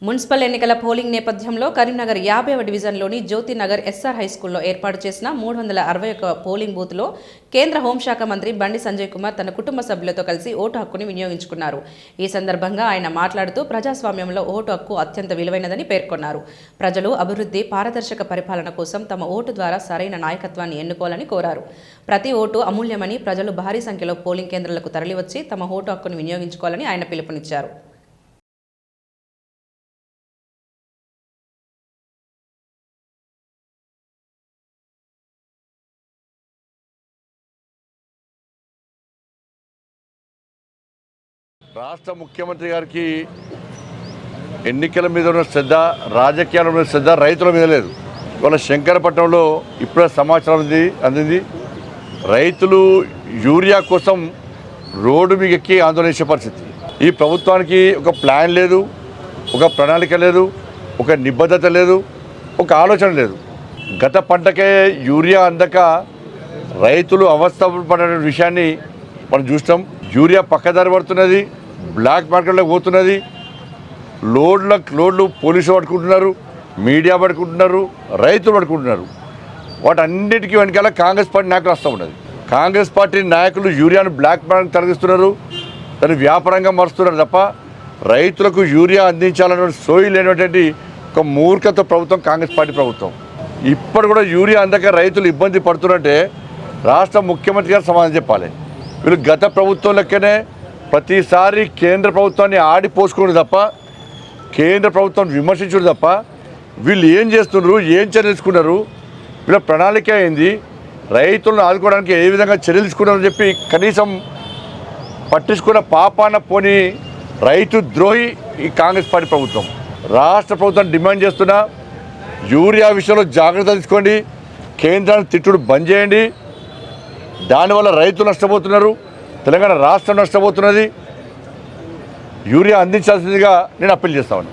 Municipal ఎన్నికల polling నేపథ్యంలో కరీంనగర్ 50వ డివిజన్లోని జ్యోతినగర్ ఎస్ఆర్ హైస్కూల్లో ఏర్పాటు చేసిన 361 పోలింగ్ బూత్లో కేంద్ర హోంశాఖ మంత్రి బండి సంజయ్ కుమార్ తన కుటుంబ సభ్యులతో కలిసి ఓటు హక్కుని వినియోగించుకున్నారు. ఈ సందర్భంగా ఆయన మాట్లాడుతూ ప్రజాస్వామ్యంలో ఓటు హక్కు అత్యంత విలువైనదని పేర్కొన్నారు. ప్రజలు అభివృద్ధి, పారదర్శక పరిపాలన కోసం తమ ఓటు ద్వారా సరైన నాయకత్వాన్ని ఎన్నుకోవాలని కోరారు. ప్రతి ఓటు అమూల్యమని, ప్రజలు భారీ సంఖ్యలో పోలింగ్ కేంద్రాలకు తరలివచ్చి తమ ఓటు హక్కును వినియోగించుకోవాలని ఆయన పిలుపునిచ్చారు. రాష్ట్ర ముఖ్యమంత్రి గారికి ఎన్నికల మీద ఉన్న శ్రద్ధ, రాజకీయాల మీద శ్రద్ధ రైతుల మీద లేదు. ఇవాళ శంకరపట్నంలో ఇప్పుడే సమాచారం అందింది. రైతులు యూరియా కోసం రోడ్డు మీద ఎక్కి ఆందోళన చేసే పరిస్థితి. ఈ ప్రభుత్వానికి ఒక ప్లాన్ లేదు, ఒక ప్రణాళిక లేదు, ఒక నిబద్ధత లేదు, ఒక ఆలోచన లేదు. గత పంటకే యూరియా అందక రైతులు అవస్థ పడే విషయాన్ని మనం చూస్తాం. యూరియా పక్కదారి పడుతున్నది, బ్లాక్ మార్కెట్లో పోతున్నది. లోడ్లు పోలీసులు పట్టుకుంటున్నారు, మీడియా పట్టుకుంటున్నారు, రైతులు పట్టుకుంటున్నారు. వాటన్నిటికీ వెనకాల కాంగ్రెస్ పార్టీ నాయకులు వస్తూ ఉన్నది. కాంగ్రెస్ పార్టీ నాయకులు యూరియాను బ్లాక్ మార్కెట్ తరలిస్తున్నారు, దాన్ని వ్యాపారంగా మరుస్తున్నారు తప్ప రైతులకు యూరియా అందించాలనే సోయి లేనటువంటి ఒక మూర్ఖత ప్రభుత్వం కాంగ్రెస్ పార్టీ ప్రభుత్వం. ఇప్పుడు కూడా యూరియా అందక రైతులు ఇబ్బంది పడుతున్నారంటే రాష్ట్ర ముఖ్యమంత్రి గారు సమాధానం చెప్పాలి. వీళ్ళు గత ప్రభుత్వం లెక్కనే ప్రతిసారి కేంద్ర ప్రభుత్వాన్ని ఆడిపోసుకుని తప్ప, కేంద్ర ప్రభుత్వం విమర్శించుడు తప్ప వీళ్ళు ఏం చేస్తున్నారు, ఏం చర్యలు తీసుకున్నారు, వీళ్ళ ప్రణాళిక ఏంది, రైతులను ఆదుకోవడానికి ఏ విధంగా చర్యలు తీసుకున్నారని చెప్పి కనీసం పట్టించుకున్న పాపాన పోని రైతు ద్రోహి ఈ కాంగ్రెస్ పార్టీ ప్రభుత్వం. రాష్ట్ర ప్రభుత్వం డిమాండ్ చేస్తున్నా యూరియా విషయంలో జాగ్రత్త తీసుకోండి, కేంద్రాన్ని తిట్టుడు బంద్ చేయండి. దానివల్ల రైతులు నష్టపోతున్నారు, తెలంగాణ రాష్ట్రం నష్టపోతున్నది. యూరియా అందించాల్సిందిగా నేను అప్పీల్ చేస్తాను.